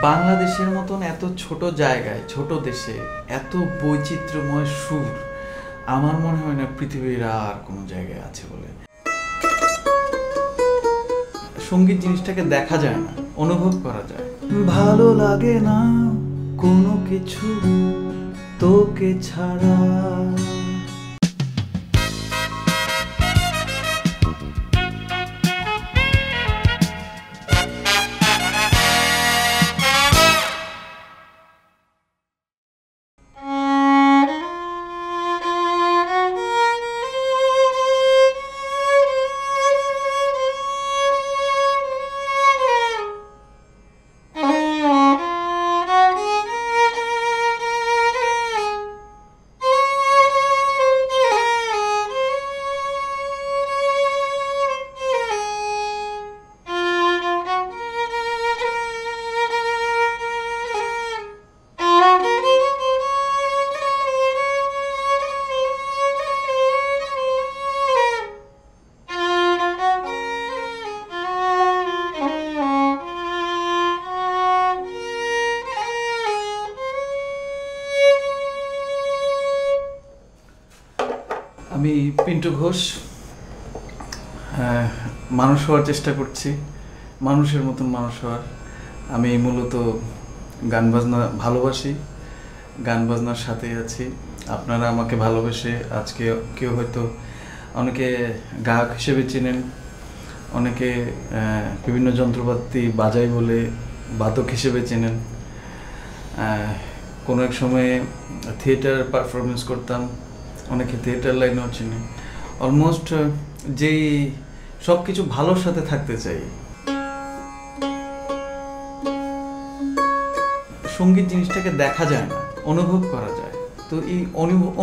বাংলাদেশের মতন এত ছোট জায়গায়, ছোট দেশে এত বৈচিত্র্যময় সুর আমার মনে হয় না পৃথিবীর আর কোনো জায়গায় আছে বলে। সঙ্গীত জিনিসটাকে দেখা যায় না, অনুভব করা যায়। ভালো লাগে না কোনো কিছু তোকে ছাড়া। আমি পিন্টু ঘোষ, মানুষ হওয়ার চেষ্টা করছি, মানুষের মতন মানুষ হওয়ার। আমি মূলত গান বাজনা ভালোবাসি, গান বাজনার সাথেই আছি। আপনারা আমাকে ভালোবেসে আজকে কেউ হয়তো অনেকে গায়ক হিসেবে চেনেন, অনেকে বিভিন্ন যন্ত্রপাতি বাজাই বলে বাদক হিসেবে চেনেন। কোনো এক সময়ে থিয়েটার পারফরমেন্স করতাম, অনেকে থিয়েটার লাইনেও চিনি। অলমোস্ট যেই সব কিছু ভালোর সাথে থাকতে চাই। সঙ্গীত জিনিসটাকে দেখা যায় না, অনুভব করা যায়। তো এই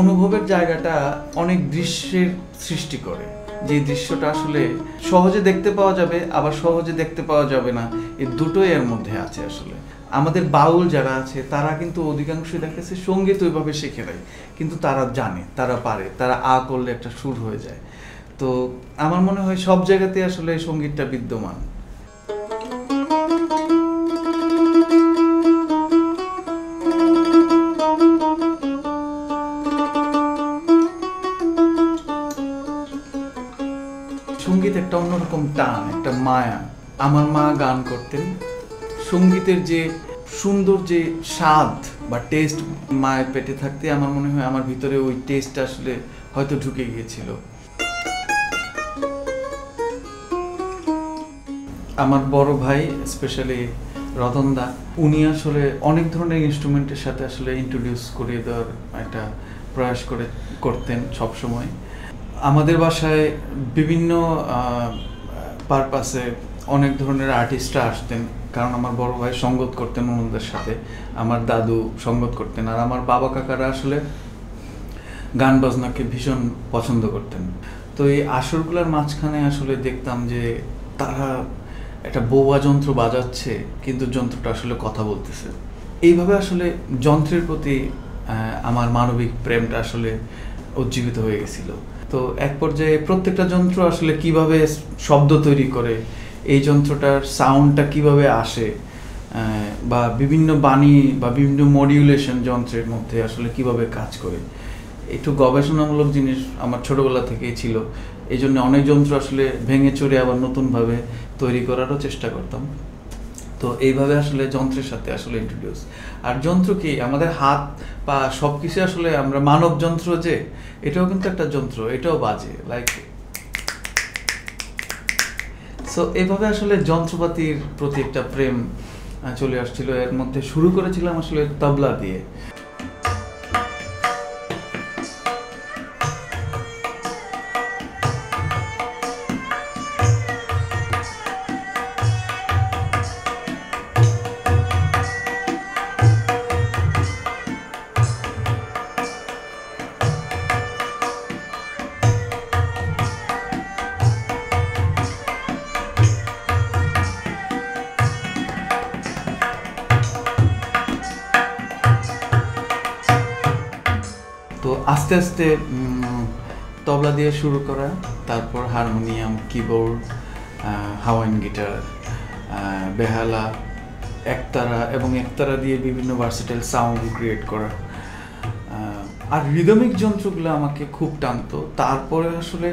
অনুভবের জায়গাটা অনেক দৃশ্যের সৃষ্টি করে, যে দৃশ্যটা আসলে সহজে দেখতে পাওয়া যাবে, আবার সহজে দেখতে পাওয়া যাবে না, এই দুটোই এর মধ্যে আছে। আসলে আমাদের বাউল যারা আছে তারা কিন্তু অধিকাংশই দেখেছে সঙ্গীত ওইভাবে শিখে নেয়, কিন্তু তারা জানে, তারা পারে, তারা আ করলে একটা সুর হয়ে যায়। তো আমার মনে হয় সব জায়গাতে আসলে সঙ্গীতটা বিদ্যমান। সঙ্গীত একটা অন্যরকম টান, একটা মায়া। আমার মা গান করতেন, সঙ্গীতের যে সুন্দর যে স্বাদ বা টেস্ট মায়ের পেটে থাকতে আমার মনে হয় আমার ভিতরে ওই টেস্টটা আসলে হয়তো ঢুকে গিয়েছিল। আমার বড় ভাই স্পেশালি রতনদা, উনি আসলে অনেক ধরনের ইনস্ট্রুমেন্টের সাথে আসলে ইন্ট্রোডিউস করিয়ে দেওয়ার একটা প্রয়াস করতেন সবসময়। আমাদের বাসায় বিভিন্ন পারপাসে অনেক ধরনের আর্টিস্টরা আসতেন, কারণ আমার বড় ভাই সঙ্গত করতেন ওনাদের সাথে, আমার দাদু সঙ্গত করতেন, আর আমার বাবা কাকারা আসলে গান বাজনাকে ভীষণ পছন্দ করতেন। তো এই আসরগুলোর মাঝখানে আসলে দেখতাম যে তারা একটা বোবা যন্ত্র বাজাচ্ছে, কিন্তু যন্ত্রটা আসলে কথা বলতেছে। এইভাবে আসলে যন্ত্রের প্রতি আমার মানবিক প্রেমটা আসলে উজ্জীবিত হয়ে গেছিল। তো এক পর্যায়ে প্রত্যেকটা যন্ত্র আসলে কিভাবে শব্দ তৈরি করে, এই যন্ত্রটার সাউন্ডটা কিভাবে আসে, বা বিভিন্ন বাণী বা বিভিন্ন মডিউলেশন যন্ত্রের মধ্যে আসলে কিভাবে কাজ করে, একটু গবেষণামূলক জিনিস আমার ছোটবেলা থেকেই ছিল। এই জন্য অনেক যন্ত্র আসলে ভেঙে চুরে আবার নতুনভাবে তৈরি করারও চেষ্টা করতাম। তো এইভাবে আসলে যন্ত্রের সাথে আসলে ইন্ট্রোডিউস। আর যন্ত্র কি আমাদের হাত পা সব কিছু আসলে আমরা মানব যন্ত্র, যে এটাও কিন্তু একটা যন্ত্র, এটাও বাজে লাইক। সো এইভাবে আসলে যন্ত্রপাতির প্রতি একটা প্রেম চলে আসছিল। এর মধ্যে শুরু করেছিলাম আসলে তবলা দিয়ে। তো আস্তে আস্তে তবলা দিয়ে শুরু করা, তারপর হারমোনিয়াম, কিবোর্ড, হাওয়াইন গিটার, বেহালা, একতারা এবং একতারা দিয়ে বিভিন্ন ভার্সেটাইল সাউন্ড ক্রিয়েট করা। আর রিদমিক যন্ত্রগুলো আমাকে খুব টানতো। তারপরে আসলে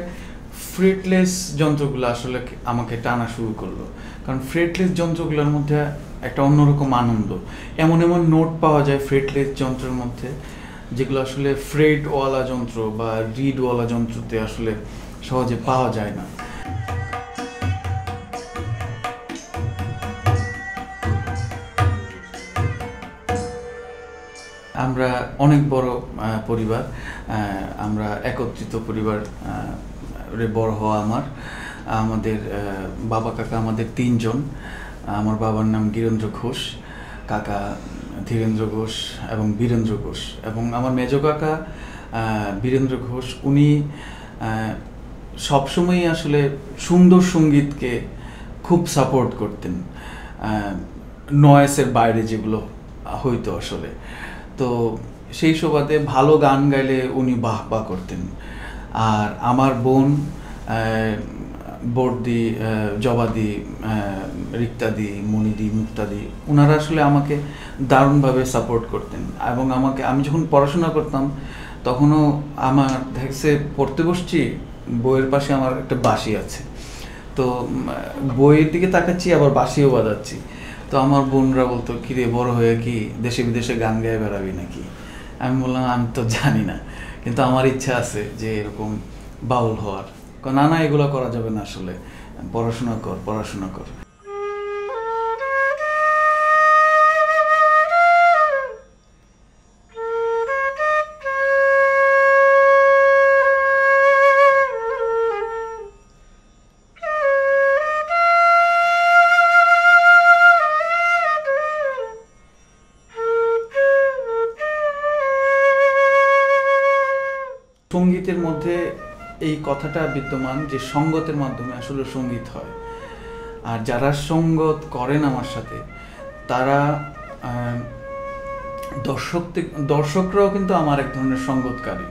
ফ্রেটলেস যন্ত্রগুলো আসলে আমাকে টানা শুরু করলো, কারণ ফ্রেটলেস যন্ত্রগুলোর মধ্যে একটা অন্যরকম আনন্দ। এমন এমন নোট পাওয়া যায় ফ্রেটলেস যন্ত্রের মধ্যে যেগুলো আসলে ফ্রেটওয়ালা যন্ত্র বা রিডওয়ালা যন্ত্রতে আসলে সহজে পাওয়া যায় না। আমরা অনেক বড় পরিবার, আমরা একত্রিত পরিবার বড় হওয়া। আমাদের বাবা কাকা আমাদের 3 জন। আমার বাবার নাম গিরেন্দ্র ঘোষ, কাকা ধীরেন্দ্র ঘোষ এবং বীরেন্দ্র ঘোষ, এবং আমার মেজ কাকা বীরেন্দ্র ঘোষ উনি সবসময়ই আসলে সুন্দর সঙ্গীতকে খুব সাপোর্ট করতেন, নয়েসের বাইরে যেগুলো হইতো আসলে। তো সেই সুবাদে ভালো গান গাইলে উনি বাহবা করতেন। আর আমার বোন বর্দি, জবাদি, রিক্তাদি, মনিদি, মুক্তাদি, ওনারা আসলে আমাকে দারুণভাবে সাপোর্ট করতেন। এবং আমি যখন পড়াশোনা করতাম তখনও আমার দেখছে পড়তে বসছি, বইয়ের পাশে আমার একটা বাঁশি আছে, তো বইয়ের দিকে তাকাচ্ছি আবার বাঁশিও বাজাচ্ছি। তো আমার বোনরা বলতো, কিরে বড় হয়ে কি দেশে বিদেশে গান গায়ে বেড়াবি নাকি? আমি বললাম আমি তো জানি না, কিন্তু আমার ইচ্ছা আছে যে এরকম বাউল হওয়ার। না না, এগুলো করা যাবে না, আসলে পড়াশোনা কর। সঙ্গীতের মধ্যে এই কথাটা বিদ্যমান যে সঙ্গতের মাধ্যমে আসলে সঙ্গীত হয়। আর যারা সঙ্গত করেন আমার সাথে, তারা দর্শকরাও কিন্তু আমার এক ধরনের সঙ্গতকারী,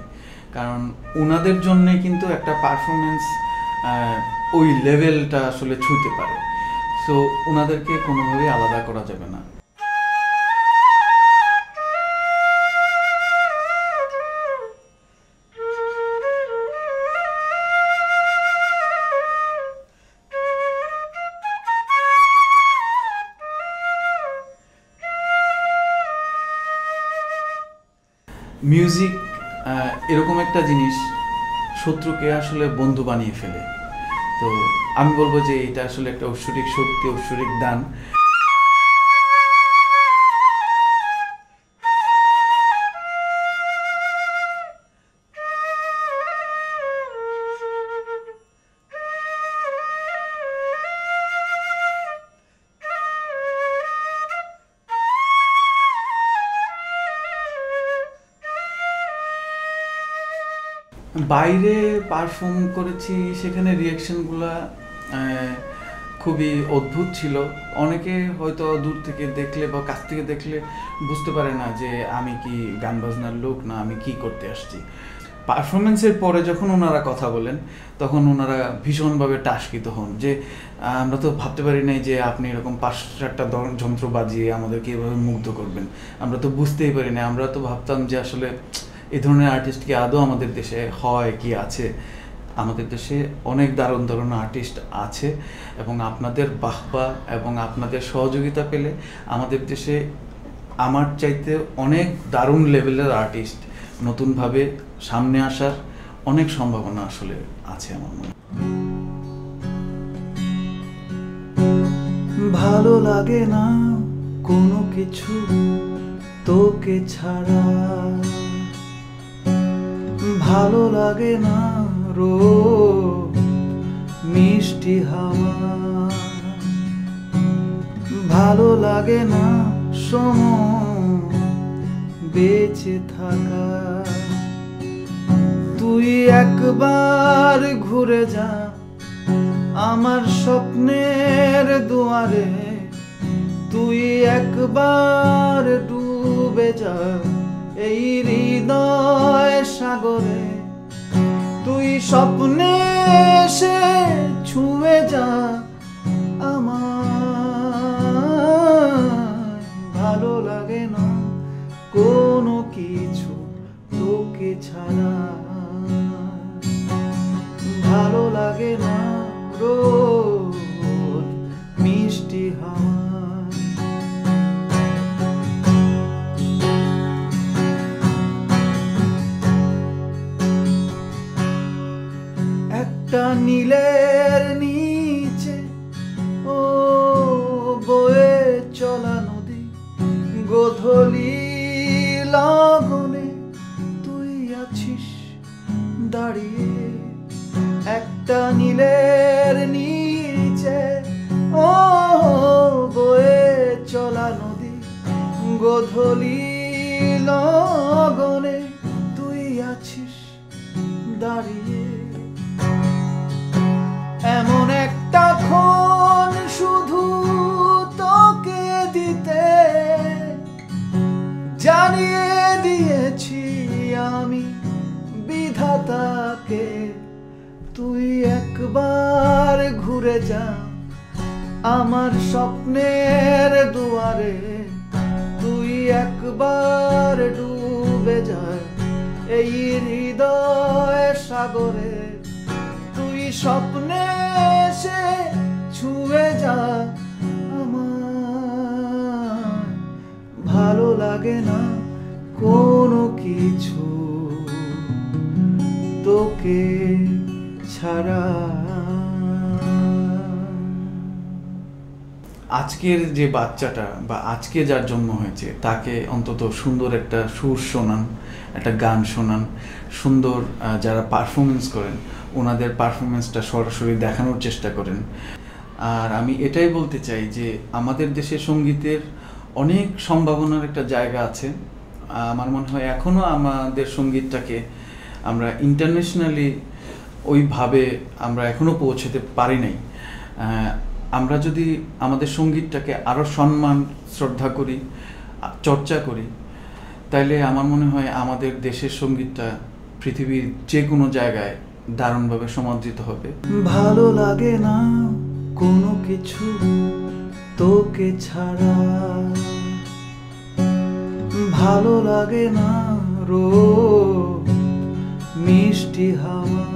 কারণ ওনাদের জন্যে কিন্তু একটা পারফরমেন্স ওই লেভেলটা আসলে ছুঁতে পারে। সো ওনাদেরকে কোনোভাবেই আলাদা করা যাবে না। মিউজিক এরকম একটা জিনিস, শত্রুকে আসলে বন্ধু বানিয়ে ফেলে। তো আমি বলবো যে এটা আসলে একটা ঐশ্বরিক শক্তি, ঐশ্বরিক দান। বাইরে পারফর্ম করেছি, সেখানে রিয়াকশনগুলা খুবই অদ্ভুত ছিল। অনেকে হয়তো দূর থেকে দেখলে বা কাছ থেকে দেখলে বুঝতে পারে না যে আমি কি গান বাজনার লোক, না আমি কি করতে আসছি। পারফরমেন্সের পরে যখন ওনারা কথা বলেন, তখন ওনারা ভীষণভাবে টাস্কিত হন যে আমরা তো ভাবতে পারি নাই যে আপনি এরকম 5-4টা যন্ত্র বাজিয়ে আমাদেরকে এভাবে মুগ্ধ করবেন। আমরা তো বুঝতেই পারি না। আমরা তো ভাবতাম যে আসলে এই ধরনের আর্টিস্ট কি আদৌ আমাদের দেশে হয় কি আছে। আমাদের দেশে অনেক দারুণ দারুণ আর্টিস্ট আছে, এবং আপনাদের বাহবা এবং আপনাদের সহযোগিতা পেলে আমাদের দেশে আমার চাইতে অনেক দারুণ লেভেলের আর্টিস্ট নতুনভাবে সামনে আসার অনেক সম্ভাবনা আসলে আছে আমার মনে। ভালো লাগে না কোনো কিছু তোকে ছাড়া, ভালো লাগে না রোদ মিষ্টি হাওয়া, ভালো লাগে না সময় বেঁচে থাকা। তুই একবার ঘুরে যা আমার স্বপ্নের দুয়ারে, তুই একবার ডুবে যা এই হৃদয় সাগরে, তুই স্বপ্নে এসে ছুঁয়ে যা আমার গোধূলি লগনে তুই আছিস দাঁড়িয়ে, এমন একটা ক্ষণ শুধু তোকে দিতে জানিয়ে দিয়েছি আমি বিধাতাকে। তুই একবার ঘুরে যা আমার স্বপ্নের দুয়ারে, তুই একবার ডুবে যা এই হৃদয় সাগরে, তুই স্বপ্নে এসে ছুঁয়ে যা আমার। ভালো লাগে না কোনো কিছু তোকে ছাড়া। আজকের যে বাচ্চাটা বা আজকে যার জন্ম হয়েছে তাকে অন্তত সুন্দর একটা সুর শোনান, একটা গান শোনান, সুন্দর যারা পারফরমেন্স করেন ওনাদের পারফরমেন্সটা সরাসরি দেখানোর চেষ্টা করেন। আর আমি এটাই বলতে চাই যে আমাদের দেশের সঙ্গীতের অনেক সম্ভাবনার একটা জায়গা আছে। আমার মনে হয় এখনও আমাদের সঙ্গীতটাকে আমরা ইন্টারন্যাশনালি ওইভাবে আমরা এখনও পৌঁছতে পারি নাই। আমরা যদি আমাদের সঙ্গীতটাকে আরও সম্মান শ্রদ্ধা করি, চর্চা করি, তাইলে আমার মনে হয় আমাদের দেশের সঙ্গীতটা পৃথিবীর যে কোনো জায়গায় দারুণভাবে সমাদৃত হবে। ভালো লাগে না কোনো কিছু তোকে ছাড়া, ভালো লাগে না রোদ মিষ্টি হাওয়া।